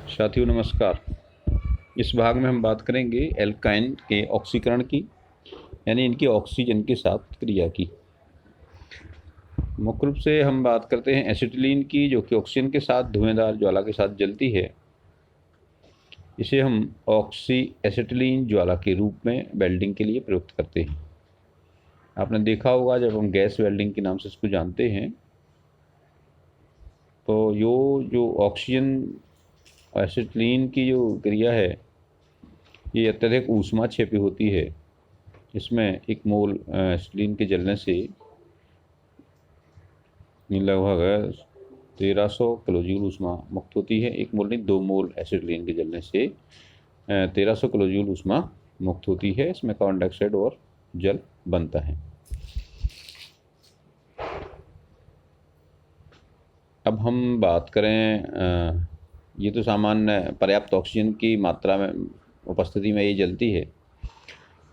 साथियों नमस्कार। इस भाग में हम बात करेंगे एल्काइन के ऑक्सीकरण की, यानी इनकी ऑक्सीजन के साथ क्रिया की। मुख्य रूप से हम बात करते हैं एसिटिलीन की, जो कि ऑक्सीजन के साथ धुएंदार ज्वाला के साथ जलती है। इसे हम ऑक्सी एसिटिलीन ज्वाला के रूप में वेल्डिंग के लिए प्रयुक्त करते हैं। आपने देखा होगा जब हम गैस वेल्डिंग के नाम से इसको जानते हैं, तो जो ऑक्सीजन एसिटिलीन की जो क्रिया है, ये अत्यधिक ऊष्मा क्षेपी होती है। इसमें एक मोल एसिटिलीन के जलने से लगभग 1300 किलोजूल ऊष्मा मुक्त होती है। एक मोल नहीं, 2 मोल एसिटिलीन के जलने से 1300 किलोजूल ऊष्मा मुक्त होती है। इसमें कार्बन डाइऑक्साइड और जल बनता है। अब हम बात करें, ये तो सामान्य पर्याप्त ऑक्सीजन की मात्रा में उपस्थिति में ये जलती है।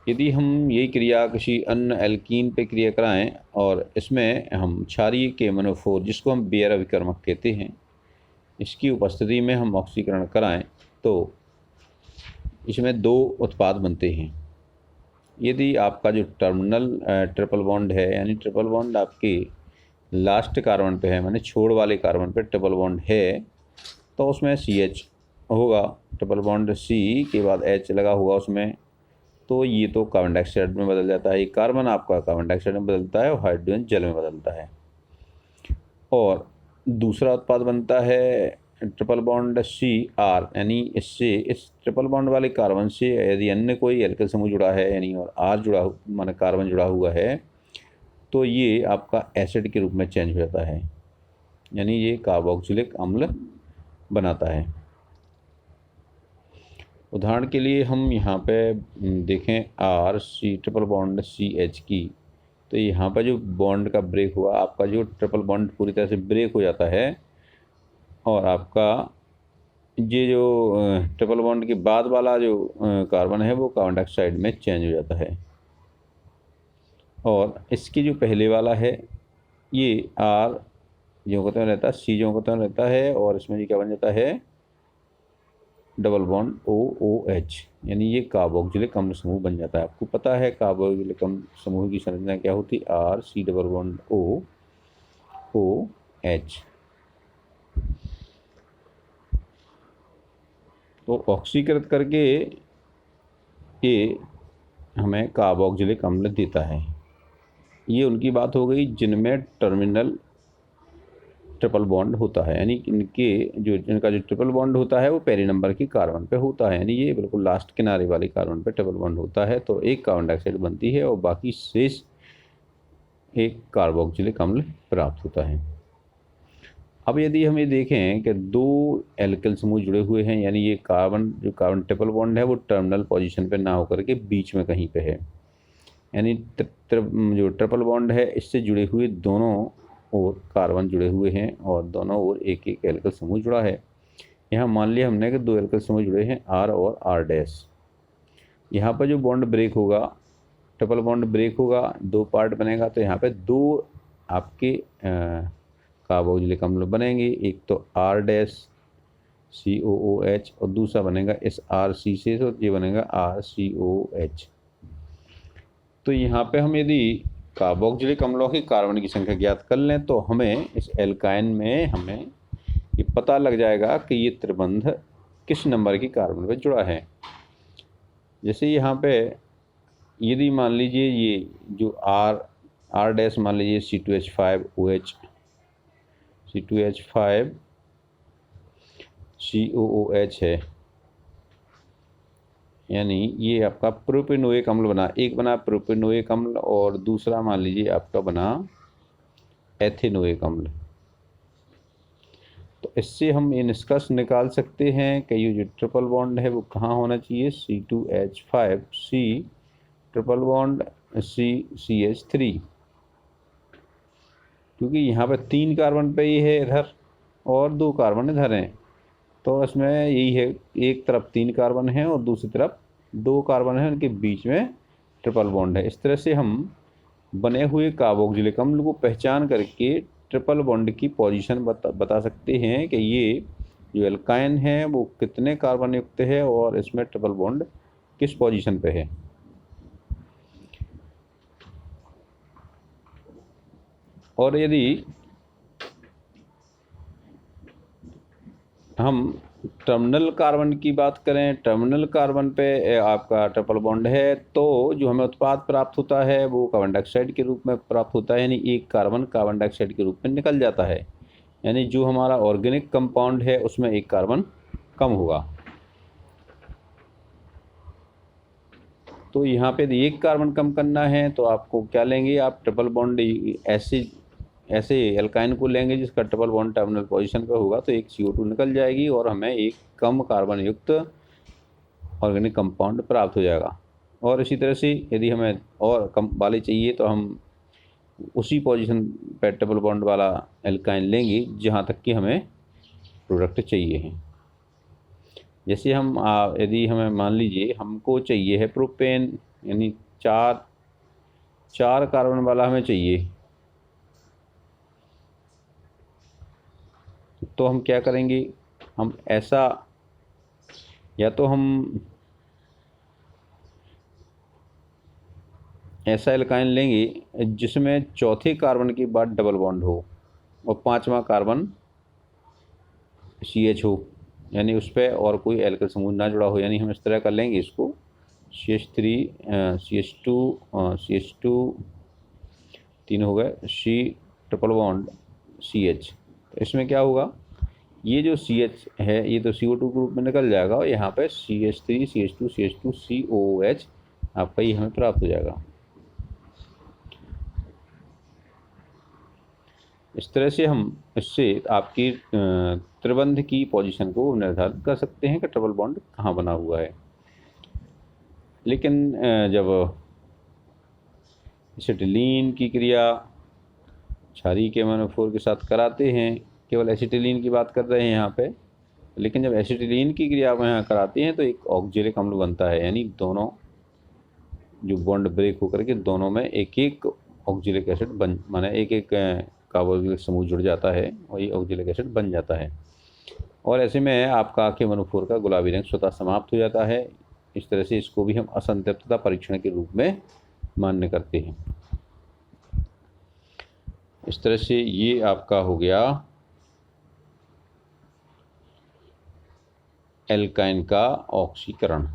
यदि हम यही क्रिया किसी अन्य एल्कीन पे क्रिया कराएं और इसमें हम क्षारीय के मनोफोर, जिसको हम बेयर अभिकर्मक कहते हैं, इसकी उपस्थिति में हम ऑक्सीकरण कराएं तो इसमें 2 उत्पाद बनते हैं। यदि आपका जो टर्मिनल ट्रिपल बॉन्ड है, यानी ट्रिपल बॉन्ड आपके लास्ट कार्बन पे है, माने छोड़ वाले कार्बन पे ट्रिपल बॉन्ड है, तो उसमें CH होगा। ट्रिपल बॉन्ड C के बाद H लगा होगा उसमें, तो ये तो कार्बन डाइऑक्साइड में बदल जाता है। ये कार्बन आपका कार्बन डाइऑक्साइड में बदलता है और हाइड्रोजन जल में बदलता है। और दूसरा उत्पाद बनता है ट्रिपल बॉन्ड CR, यानी इससे इस ट्रिपल बॉन्ड वाले कार्बन से यदि अन्य कोई एल्किल समूह जुड़ा है, यानी और R जुड़ा माने कार्बन जुड़ा हुआ है, तो ये आपका एसिड के रूप में चेंज हो जाता है, यानी ये कार्बोक्सिलिक अम्ल बनाता है। उदाहरण के लिए हम यहाँ पे देखें RC ट्रिपल बॉन्ड CH की, तो यहाँ पर जो बॉन्ड का ब्रेक हुआ, आपका जो ट्रिपल बॉन्ड पूरी तरह से ब्रेक हो जाता है और आपका ये जो ट्रिपल बॉन्ड के बाद वाला जो कार्बन है वो कार्बन डाइऑक्साइड में चेंज हो जाता है। और इसकी जो पहले वाला है ये R जो कहते हैं रहता है, C जो कहते हैं रहता है, और इसमें ये क्या बन जाता है, डबल बॉन्ड OOH, यानी ये कार्बोक्सिलिक अम्ल समूह बन जाता है। आपको पता है कार्बोक्सिलिक अम्ल समूह की संरचना क्या होती है, RC डबल बॉन्ड OOH। तो ऑक्सीकृत करके ये हमें कार्बोक्सिलिक अम्ल देता है। ये उनकी बात हो गई जिनमें टर्मिनल ट्रिपल बॉन्ड होता है, यानी इनका जो ट्रिपल बॉन्ड होता है वो पहले नंबर की कार्बन पे होता है, यानी ये बिल्कुल लास्ट किनारे वाली कार्बन पे ट्रिपल बॉन्ड होता है। तो एक कार्बन डाइऑक्साइड बनती है और बाकी शेष एक कार्बोक्सिलिक अम्ल प्राप्त होता है। अब यदि हम ये देखें कि 2 एल्किल समूह जुड़े हुए हैं, यानी ये जो कार्बन ट्रिपल बॉन्ड है वो टर्मिनल पोजीशन पे ना होकर के बीच में कहीं पे है, यानी जो ट्रिपल बॉन्ड है इससे जुड़े हुए दोनों और कार्बन जुड़े हुए हैं और दोनों ओर एक एक एल्किल समूह जुड़ा है। यहाँ मान लिया हमने कि 2 एल्किल समूह जुड़े हैं, R और R'। यहाँ पर जो बॉन्ड ब्रेक होगा, ट्रिपल बॉन्ड ब्रेक होगा, 2 पार्ट बनेगा, तो यहाँ पे 2 आपके कार्बोक्सिलिक अम्ल बनेंगे। एक तो R' COOH और दूसरा बनेगा इस RC से, तो ये बनेगा RCOH। तो यहाँ पे हम यदि कार्बोक्सिलिक अम्लों की कार्बन की संख्या ज्ञात कर लें तो हमें इस एल्काइन में हमें ये पता लग जाएगा कि ये त्रिबंध किस नंबर की कार्बन पे जुड़ा है। जैसे यहाँ पे यदि मान लीजिए ये जो R' मान लीजिए C2H5OH C2H5COOH है, यानी ये आपका प्रोपेनोइक अम्ल बना, एक बना प्रोपेनोइक अम्ल और दूसरा मान लीजिए आपका बना एथेनोइक अम्ल। तो इससे हम ये निष्कर्ष निकाल सकते हैं कि ये जो ट्रिपल बॉन्ड है वो कहाँ होना चाहिए, C2H5C ट्रिपल बॉन्ड CCH3, क्योंकि यहाँ पे 3 कार्बन पे ही है इधर और 2 कार्बन इधर हैं, तो इसमें यही है, एक तरफ 3 कार्बन है और दूसरी तरफ 2 कार्बन है, उनके बीच में ट्रिपल बॉन्ड है। इस तरह से हम बने हुए कार्बोक्सिलिक अम्ल को पहचान करके ट्रिपल बॉन्ड की पोजीशन बता सकते हैं कि ये जो एल्काइन है वो कितने कार्बन युक्त है और इसमें ट्रिपल बॉन्ड किस पोजीशन पे है। और यदि हम टर्मिनल कार्बन की बात करें, टर्मिनल कार्बन पे आपका ट्रिपल बॉन्ड है, तो जो हमें उत्पाद प्राप्त होता है वो कार्बन डाइऑक्साइड के रूप में प्राप्त होता है, यानी एक कार्बन कार्बन डाइऑक्साइड के रूप में निकल जाता है, यानी जो हमारा ऑर्गेनिक कंपाउंड है उसमें एक कार्बन कम होगा। तो यहाँ पे यदि एक कार्बन कम करना है तो आपको क्या लेंगे, आप ट्रिपल बॉन्ड ऐसे एल्काइन को लेंगे जिसका ट्रिपल बॉन्ड टर्मिनल पोजीशन पे होगा, तो एक CO2 निकल जाएगी और हमें एक कम कार्बन युक्त ऑर्गेनिक कंपाउंड प्राप्त हो जाएगा। और इसी तरह से यदि हमें और कम वाले चाहिए तो हम उसी पोजीशन पे ट्रिपल बॉन्ड वाला एल्काइन लेंगे जहाँ तक कि हमें प्रोडक्ट चाहिए है। जैसे हम यदि हमें मान लीजिए हमको चाहिए है प्रोपेन, यानी चार कार्बन वाला हमें चाहिए, तो हम क्या करेंगे, हम ऐसा या तो हम ऐसा एल्काइन लेंगे जिसमें चौथे कार्बन के बाद डबल बॉन्ड हो और पांचवा कार्बन CH हो, यानी उस पर और कोई एल्किल समूह ना जुड़ा हो। यानी हम इस तरह कर लेंगे इसको CH3 CH2 तीन हो गए, C ट्रिपल बॉन्ड CH। तो इसमें क्या होगा, ये जो CH है ये तो CO2 ग्रुप में निकल जाएगा और यहाँ पे CH3 CH2 CH2 COOH आपका ये हमें प्राप्त हो जाएगा। इस तरह से हम इससे आपकी त्रिबंध की पोजीशन को निर्धारित कर सकते हैं कि ट्रिपल बॉन्ड कहाँ बना हुआ है। लेकिन जब एसिटिलीन की क्रिया क्षारीय के MnO4 के साथ कराते हैं, केवल एसिटिलीन की बात कर रहे हैं यहाँ पे, लेकिन जब एसिटिलीन की क्रिया हम यहाँ कराते हैं तो एक ऑक्जेलिक अम्ल बनता है, यानी दोनों जो बॉन्ड ब्रेक होकर के दोनों में एक एक ऑक्जेलिक एसिड माने एक एक कार्बोक्सिलिक समूह जुड़ जाता है और ये ऑक्जेलिक एसिड बन जाता है। और ऐसे में आपका MnO4 का गुलाबी रंग स्वतः समाप्त हो जाता है। इस तरह से इसको भी हम असंतृप्तता परीक्षण के रूप में मान्य करते हैं। इस तरह से ये आपका हो गया एल्काइन का ऑक्सीकरण।